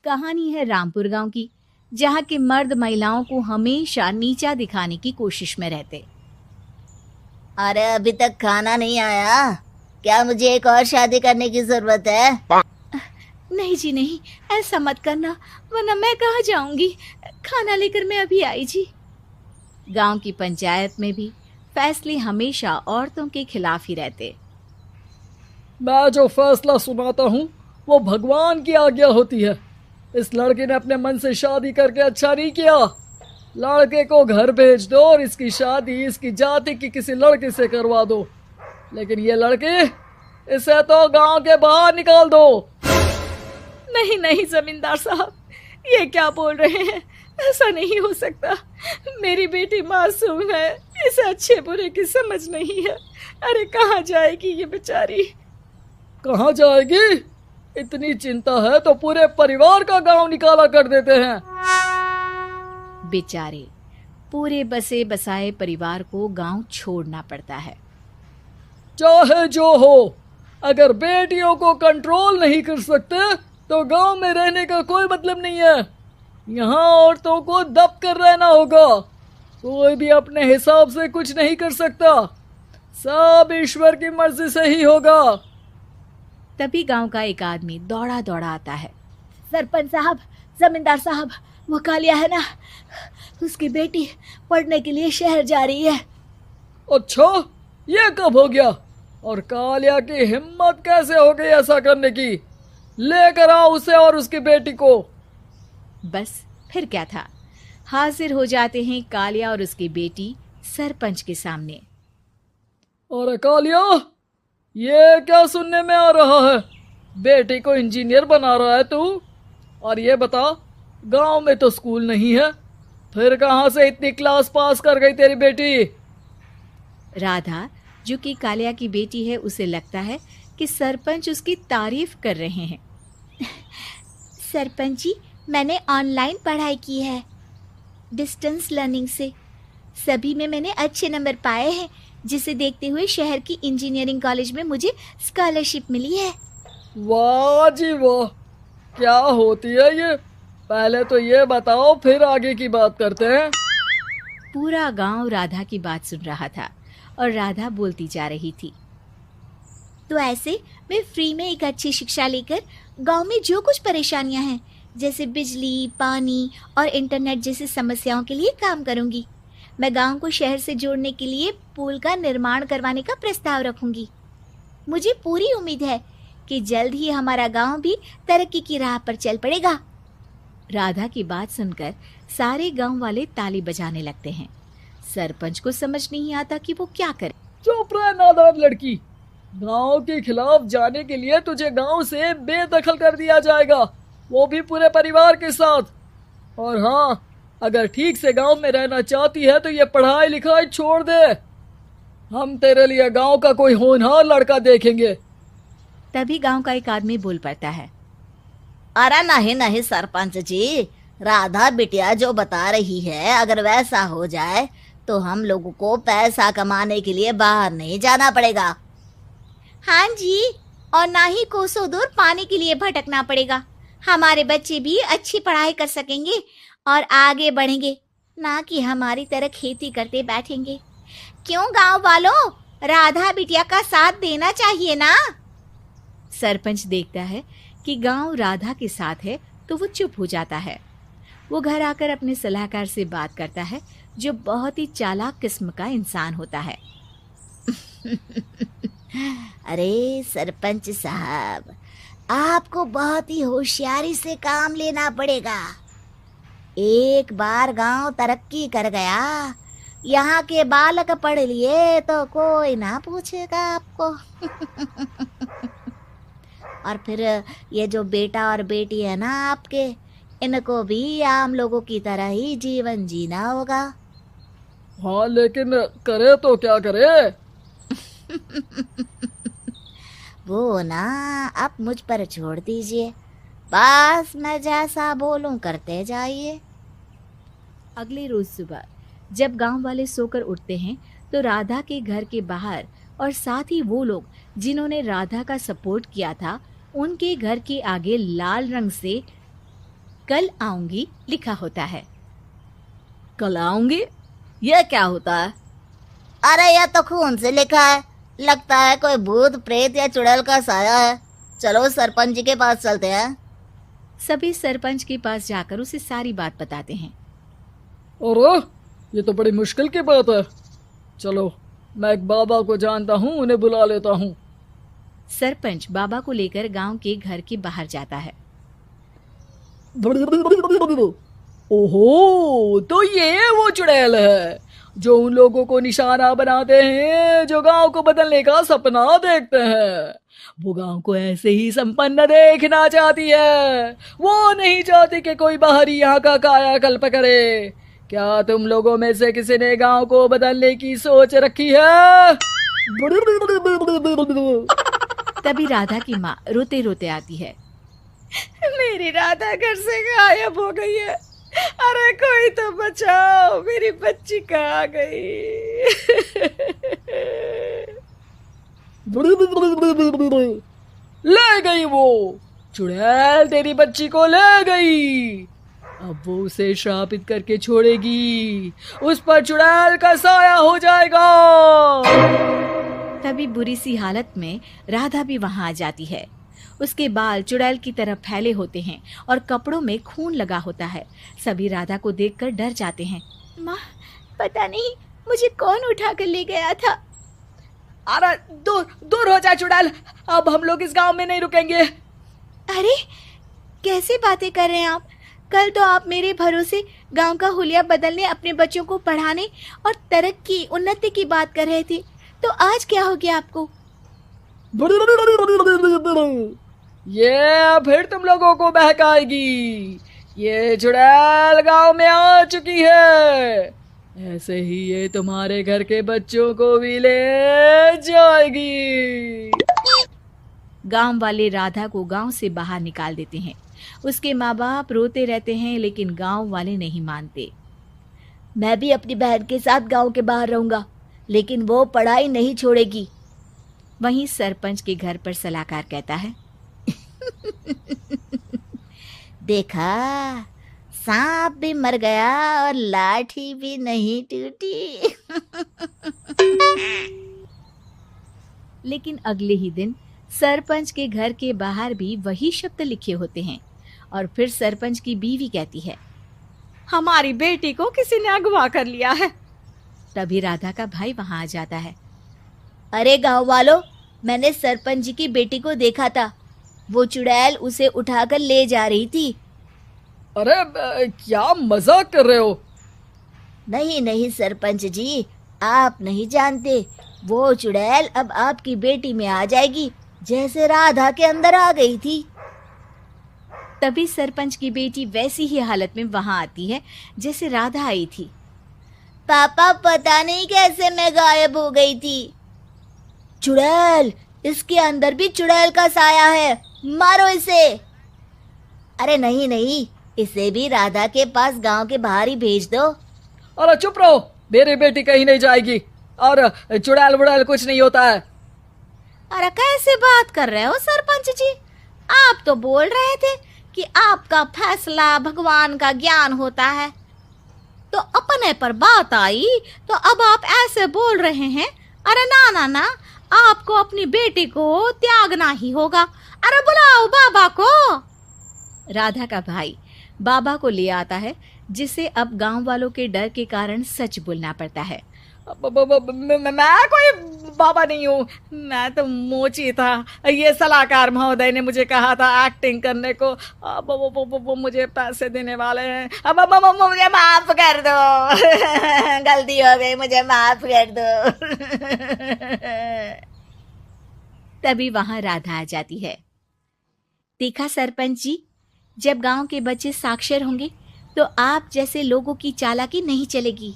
कहानी है रामपुर गांव की, जहां के मर्द महिलाओं को हमेशा नीचा दिखाने की कोशिश में रहते। अरे अभी तक खाना नहीं आया, क्या मुझे एक और शादी करने की जरूरत है? नहीं जी नहीं, ऐसा मत करना, वरना मैं कहाँ जाऊंगी। खाना लेकर मैं अभी आई जी। गांव की पंचायत में भी फैसले हमेशा औरतों के खिलाफ ही रहते। मैं जो फैसला सुनाता हूँ वो भगवान की आज्ञा होती है। इस लड़के ने अपने मन से शादी करके अच्छा नहीं किया। लड़के को घर भेज दो और इसकी शादी इसकी जाति की किसी लड़के से करवा दो, लेकिन ये लड़की, इसे तो गांव के बाहर निकाल दो। नहीं नहीं जमींदार साहब, ये क्या बोल रहे हैं? ऐसा नहीं हो सकता। मेरी बेटी मासूम है, इसे अच्छे बुरे की समझ नहीं है। अरे कहाँ जाएगी ये बेचारी? कहाँ जाएगी? इतनी चिंता है तो पूरे परिवार का गांव निकाला कर देते हैं। बेचारे पूरे बसे बसाए परिवार को गांव छोड़ना पड़ता है। चाहे जो हो, अगर बेटियों को कंट्रोल नहीं कर सकते तो गांव में रहने का कोई मतलब नहीं है। यहाँ औरतों को दब कर रहना होगा। कोई भी अपने हिसाब से कुछ नहीं कर सकता, सब ईश्वर की मर्जी से ही होगा। तभी गांव का एक आदमी दौड़ा दौड़ा आता है। सरपंच साहब, जमींदार साहब, वो कालिया है ना, उसकी बेटी पढ़ने के लिए शहर जा रही है। अच्छा, ये कब हो गया? और कालिया की हिम्मत कैसे हो गई ऐसा करने की? लेकर आओ उसे और उसकी बेटी को। बस फिर क्या था, हाजिर हो जाते हैं कालिया और उसकी बेटी सरपंच के सामने। अरे कालिया, ये क्या सुनने में आ रहा है? बेटी को इंजीनियर बना रहा है तू? और ये बता, गांव में तो स्कूल नहीं है, फिर कहाँ से इतनी क्लास पास कर गई तेरी बेटी? राधा, जो कि कालिया की बेटी है, उसे लगता है कि सरपंच उसकी तारीफ कर रहे हैं। सरपंच जी, मैंने ऑनलाइन पढ़ाई की है, डिस्टेंस लर्निंग से। सभी में मैंने अच्छे नंबर पाए हैं, जिसे देखते हुए शहर की इंजीनियरिंग कॉलेज में मुझे स्कॉलरशिप मिली है। वाह जी वाह, क्या होती है ये? पहले तो ये बताओ, फिर आगे की बात करते हैं। पूरा गांव राधा की बात सुन रहा था और राधा बोलती जा रही थी। तो ऐसे मैं फ्री में एक अच्छी शिक्षा लेकर गांव में जो कुछ परेशानियां हैं, जैसे बिजली, पानी और इंटरनेट जैसी समस्याओं के लिए काम करूंगी। मैं गांव को शहर से जोड़ने के लिए पुल का निर्माण करवाने का प्रस्ताव रखूंगी। मुझे पूरी उम्मीद है कि जल्द ही हमारा गांव भी तरक्की की राह पर चल पड़ेगा। राधा की बात सुनकर सारे गांव वाले ताली बजाने लगते हैं। सरपंच को समझ नहीं आता कि वो क्या करे। चुप रह नादान लड़की, गांव के खिलाफ जाने के लिए तुझे गांव से बेदखल कर दिया जाएगा, वो भी पूरे परिवार के साथ। और हाँ, अगर ठीक से गांव में रहना चाहती है तो ये पढ़ाई लिखाई छोड़ दे। हम तेरे लिए गांव का कोई होनहार लड़का देखेंगे। तभी गांव का एक आदमी बोल पड़ता है। अरे नहीं नहीं सरपंच जी, राधा बिटिया जो बता रही है, अगर वैसा हो जाए तो हम लोगों को पैसा कमाने के लिए बाहर नहीं जाना पड़ेगा। हाँ जी, और ना ही कोसों दूर पानी के लिए भटकना पड़ेगा। हमारे बच्चे भी अच्छी पढ़ाई कर सकेंगे और आगे बढ़ेंगे, ना कि हमारी तरह खेती करते बैठेंगे। क्यों गांव वालों, राधा बिटिया का साथ देना चाहिए ना। सरपंच देखता है कि गांव राधा के साथ है तो वो चुप हो जाता है। वो घर आकर अपने सलाहकार से बात करता है, जो बहुत ही चालाक किस्म का इंसान होता है। अरे सरपंच साहब, आपको बहुत ही होशियारी से काम लेना पड़ेगा। एक बार गांव तरक्की कर गया, यहाँ के बालक पढ़ लिए तो कोई ना पूछेगा आपको। और फिर ये जो बेटा और बेटी है ना आपके, इनको भी आम लोगों की तरह ही जीवन जीना होगा। हाँ, लेकिन करे तो क्या करे? वो ना आप मुझ पर छोड़ दीजिए, बस मैं जैसा बोलूं करते जाइए। अगले रोज सुबह जब गांव वाले सोकर उठते हैं तो राधा के घर के बाहर और साथ ही वो लोग जिन्होंने राधा का सपोर्ट किया था, उनके घर के आगे लाल रंग से कल आऊंगी लिखा होता है। कल आऊंगी, यह क्या होता है? अरे यह तो खून से लिखा है, लगता है कोई भूत प्रेत या चुड़ैल का साया है। चलो सरपंच जी के पास चलते हैं। सभी सरपंच के पास जाकर उसे सारी बात बताते हैं। अरे ये तो बड़ी मुश्किल की बात है। चलो मैं एक बाबा को जानता हूँ, उन्हें बुला लेता हूँ। सरपंच बाबा को लेकर गांव के घर के बाहर जाता है। ओहो, तो ये वो चुड़ैल है जो उन लोगों को निशाना बनाते हैं जो गांव को बदलने का सपना देखते हैं। वो गांव को ऐसे ही संपन्न देखना चाहती है, वो नहीं चाहती कि कोई बाहरी यहाँ का कायाकल्प करे। क्या तुम लोगों में से किसी ने गांव को बदलने की सोच रखी है? तभी राधा की माँ रोते रोते आती है। मेरी राधा घर से गायब हो गई है। अरे कोई तो बचाओ, मेरी बच्ची कहाँ गई? ले गई वो चुड़ैल, तेरी बच्ची को ले गई। अब वो उसे श्रापित करके छोड़ेगी, उस पर चुड़ैल का साया हो जाएगा। तभी बुरी सी हालत में राधा भी वहां आ जाती है। उसके बाल चुड़ैल की तरह फैले होते हैं और कपड़ों में खून लगा होता है। सभी राधा को देखकर डर जाते हैं। माँ, पता नहीं मुझे कौन उठा कर ले गया था। अरे दूर दूर हो जा चुड़ैल, अब हम लोग इस गांव में नहीं रुकेंगे। अरे कैसे बातें कर रहे हैं आप? कल तो आप मेरे भरोसे गांव का हुलिया बदलने, अपने बच्चों को पढ़ाने और तरक्की उन्नति की बात कर रहे थे, तो आज क्या हो गया आपको? ये फिर तुम लोगों को बहकाएगी। ये चुड़ैल गांव में आ चुकी है, ऐसे ही ये तुम्हारे घर के बच्चों को भी ले जाएगी। गांव वाले राधा को गांव से बाहर निकाल देते हैं। उसके माँ बाप रोते रहते हैं, लेकिन गांव वाले नहीं मानते। मैं भी अपनी बहन के साथ गांव के बाहर रहूंगा, लेकिन वो पढ़ाई नहीं छोड़ेगी। वहीं सरपंच के घर पर सलाहकार कहता है। देखा, सांप भी मर गया और लाठी भी नहीं टूटी। लेकिन अगले ही दिन सरपंच के घर के बाहर भी वही शब्द लिखे होते हैं। और फिर सरपंच की बीवी कहती है, हमारी बेटी को किसी ने अगवा कर लिया है। तभी राधा का भाई वहां आ जाता है। अरे गांव वालों, मैंने सरपंच जी की बेटी को देखा था। वो चुड़ैल उसे उठाकर ले जा रही थी। अरे क्या मजाक कर रहे हो? नहीं नहीं सरपंच जी, आप नहीं जानते। वो चुड़ैल अब आपकी बेटी में आ जाएगी, जैसे राधा के अंदर आ गई थी। तभी सरपंच की बेटी वैसी ही हालत में वहां आती है जैसे राधा आई थी। पापा, पता नहीं कैसे मैं गायब हो गई थी। चुड़ैल, इसके अंदर भी चुड़ैल का साया है, मारो इसे। अरे नहीं नहीं, इसे भी राधा के पास गांव के बाहर ही भेज दो। अरे चुप रहो, मेरी बेटी कहीं नहीं जाएगी और चुड़ैल वुड़ैल कुछ नहीं होता है। अरे कैसे बात कर रहे हो सरपंच जी? आप तो बोल रहे थे कि आपका फैसला भगवान का ज्ञान होता है, तो अपने पर बात आई तो अब आप ऐसे बोल रहे हैं। अरे ना ना ना, आपको अपनी बेटी को त्यागना ही होगा। अरे बुलाओ बाबा को। राधा का भाई बाबा को ले आता है, जिसे अब गांव वालों के डर के कारण सच बोलना पड़ता है। मैं कोई बाबा नहीं हूँ, मैं तो मोची था। ये सलाहकार महोदय ने मुझे कहा था एक्टिंग करने को। अब वो मुझे पैसे देने वाले हैं। अब मुझे माफ कर दो। गलती हो गई, मुझे माफ कर दो। तभी वहां राधा आ जाती है। देखा सरपंच जी, जब गांव के बच्चे साक्षर होंगे तो आप जैसे लोगों की चालाकी नहीं चलेगी।